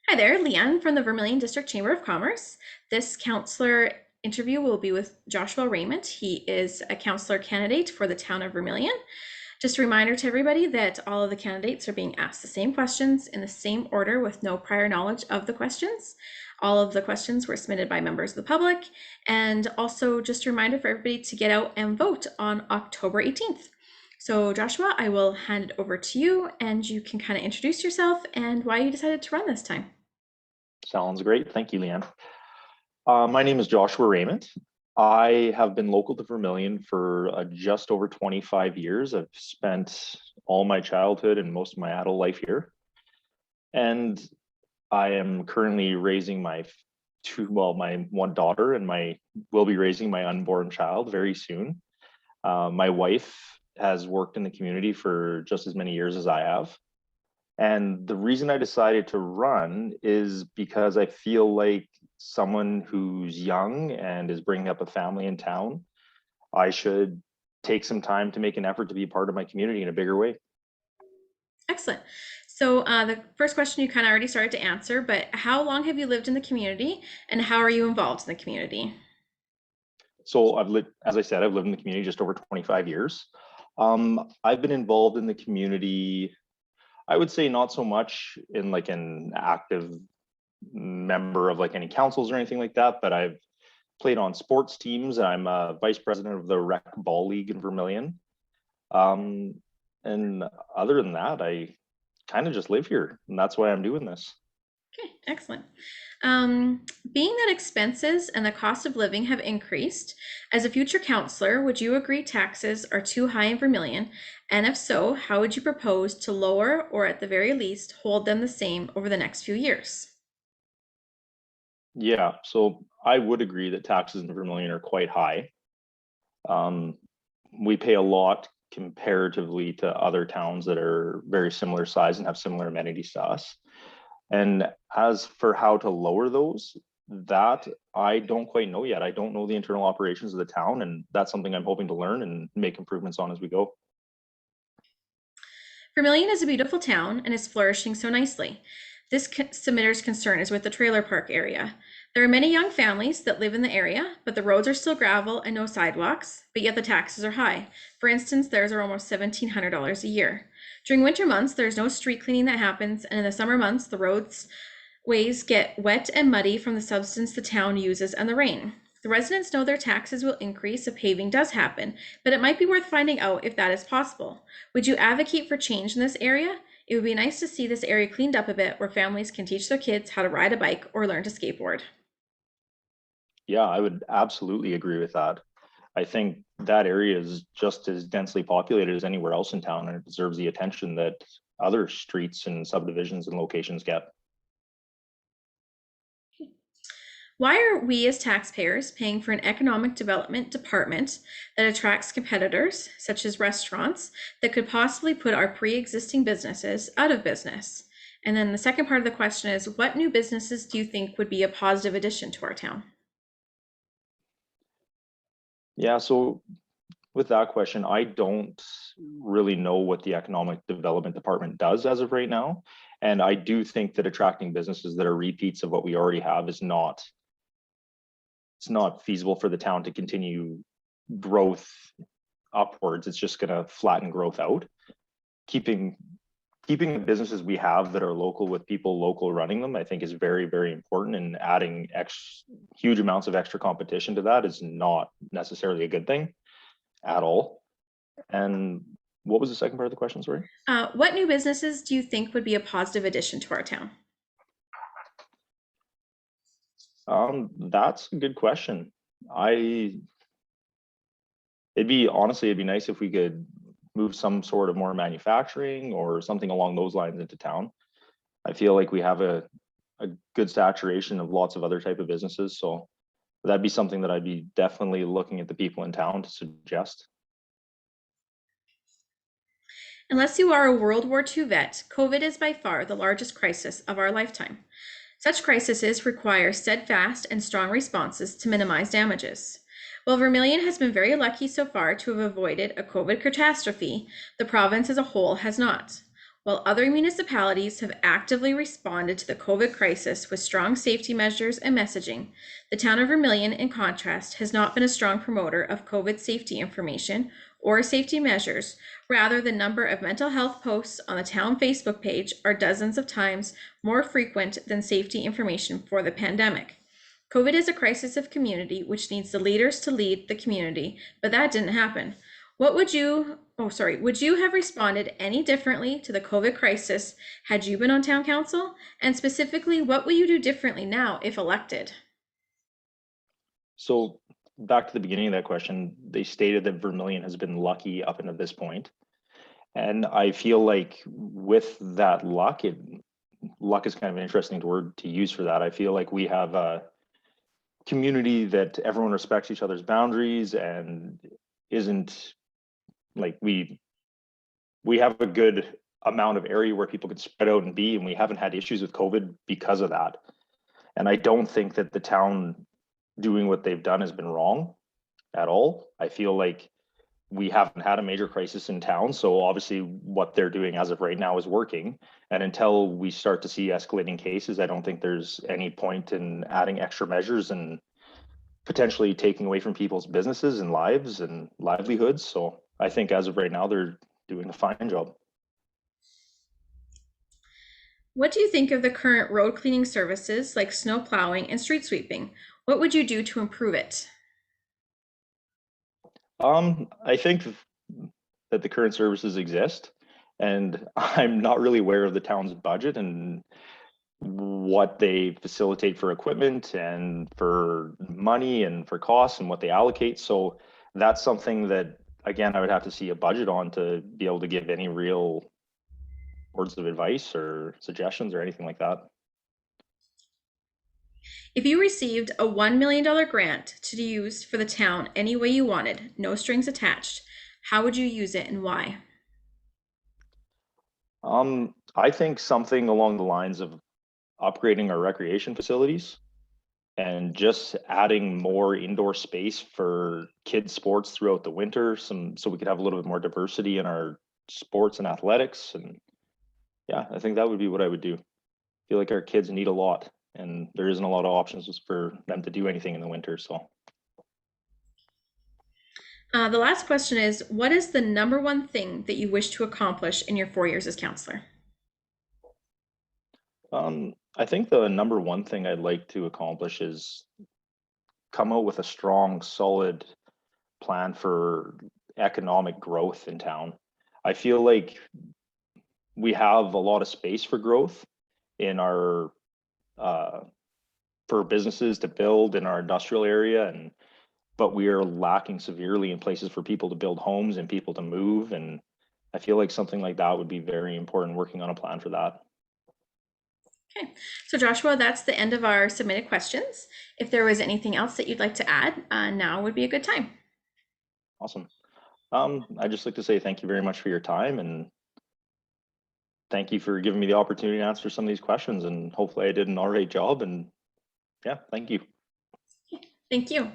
Hi there, Leanne from the Vermilion District Chamber of Commerce. This counselor interview will be with Joshua Raymond. He is a counselor candidate for the town of Vermilion. Just a reminder to everybody that all of the candidates are being asked the same questions in the same order with no prior knowledge of the questions. All of the questions were submitted by members of the public. And also just a reminder for everybody to get out and vote on October 18th. So Joshua, I will hand it over to you and you can kind of introduce yourself and why you decided to run this time. Sounds great. Thank you, Leanne. My name is Joshua Raymond. I have been local to Vermilion for just over 25 years. I've spent all my childhood and most of my adult life here. And I am currently raising my one daughter, and will be raising my unborn child very soon. My wife has worked in the community for just as many years as I have. And the reason I decided to run is because I feel like someone who's young and is bringing up a family in town, I should take some time to make an effort to be a part of my community in a bigger way. Excellent. So the first question you kind of already started to answer, but how long have you lived in the community and how are you involved in the community? So as I said, I've lived in the community just over 25 years. I've been involved in the community, I would say not so much in like an active member of like any councils or anything like that, but I've played on sports teams. I'm a vice president of the Rec Ball League in Vermilion. And other than that, I kind of just live here, and that's why I'm doing this. Okay, excellent. Being that expenses and the cost of living have increased, as a future counselor, would you agree taxes are too high in Vermilion? And if so, how would you propose to lower or at the very least hold them the same over the next few years? Yeah, so I would agree that taxes in Vermilion are quite high. We pay a lot comparatively to other towns that are very similar size and have similar amenities to us. And as for how to lower those, that I don't quite know yet. I don't know the internal operations of the town, and that's something I'm hoping to learn and make improvements on as we go. Vermilion is a beautiful town and is flourishing so nicely. This submitter's concern is with the trailer park area. There are many young families that live in the area, but the roads are still gravel and no sidewalks, but yet the taxes are high. For instance, theirs are almost $1,700 a year. During winter months, there's no street cleaning that happens, and in the summer months, the roads ways get wet and muddy from the substance the town uses and the rain. The residents know their taxes will increase if paving does happen, but it might be worth finding out if that is possible. Would you advocate for change in this area? It would be nice to see this area cleaned up a bit where families can teach their kids how to ride a bike or learn to skateboard. Yeah, I would absolutely agree with that. I think that area is just as densely populated as anywhere else in town, and it deserves the attention that other streets and subdivisions and locations get. Why are we as taxpayers paying for an economic development department that attracts competitors, such as restaurants, that could possibly put our pre-existing businesses out of business? And then the second part of the question is, what new businesses do you think would be a positive addition to our town? Yeah, so with that question, I don't really know what the economic development department does as of right now. And I do think that attracting businesses that are repeats of what we already have is not, it's not feasible for the town to continue growth upwards. It's just going to flatten growth out. Keeping keeping the businesses we have that are local with people local running them, I think is very, very important. And adding huge amounts of extra competition to that is not necessarily a good thing at all. And what was the second part of the question, sorry? What new businesses do you think would be a positive addition to our town? That's a good question. It'd be nice if we could move some sort of more manufacturing or something along those lines into town. I feel like we have a good saturation of lots of other type of businesses. So that'd be something that I'd be definitely looking at the people in town to suggest. Unless you are a World War II vet, COVID is by far the largest crisis of our lifetime. Such crises require steadfast and strong responses to minimize damages. While Vermilion has been very lucky so far to have avoided a COVID catastrophe, the province as a whole has not. While other municipalities have actively responded to the COVID crisis with strong safety measures and messaging, the town of Vermilion, in contrast, has not been a strong promoter of COVID safety information or safety measures. Rather, the number of mental health posts on the town Facebook page are dozens of times more frequent than safety information for the pandemic. COVID is a crisis of community which needs the leaders to lead the community, but that didn't happen. Would you have responded any differently to the COVID crisis had you been on town council? And specifically, what will you do differently now if elected? So back to the beginning of that question, they stated that Vermilion has been lucky up until this point. And I feel like with that luck, luck is kind of an interesting word to use for that. I feel like we have a community that everyone respects each other's boundaries and isn't like we have a good amount of area where people can spread out and be, and we haven't had issues with COVID because of that. And I don't think that the town doing what they've done has been wrong at all. I feel like we haven't had a major crisis in town, so obviously what they're doing as of right now is working. And until we start to see escalating cases, I don't think there's any point in adding extra measures and potentially taking away from people's businesses and lives and livelihoods. So I think as of right now, they're doing a fine job. What do you think of the current road cleaning services like snow plowing and street sweeping? What would you do to improve it? I think that the current services exist, and I'm not really aware of the town's budget and what they facilitate for equipment and for money and for costs and what they allocate. So that's something that, again, I would have to see a budget on to be able to give any real words of advice or suggestions or anything like that. If you received a $1 million grant to be used for the town any way you wanted, no strings attached, how would you use it and why? I think something along the lines of upgrading our recreation facilities and just adding more indoor space for kids sports throughout the winter, so we could have a little bit more diversity in our sports and athletics. And yeah, I think that would be what I would do. I feel like our kids need a lot and there isn't a lot of options for them to do anything in the winter. So The last question is, what is the number one thing that you wish to accomplish in your 4 years as counselor? I think the number one thing I'd like to accomplish is come out with a strong, solid plan for economic growth in town. I feel like we have a lot of space for growth in our for businesses to build in our industrial area, and but we are lacking severely in places for people to build homes and people to move. And I feel like something like that would be very important, working on a plan for that. Okay, so Joshua, that's the end of our submitted questions. If there was anything else that you'd like to add, now would be a good time. Awesome. I'd just like to say thank you very much for your time, and thank you for giving me the opportunity to answer some of these questions, and hopefully I did an all right job. And yeah, thank you. Thank you.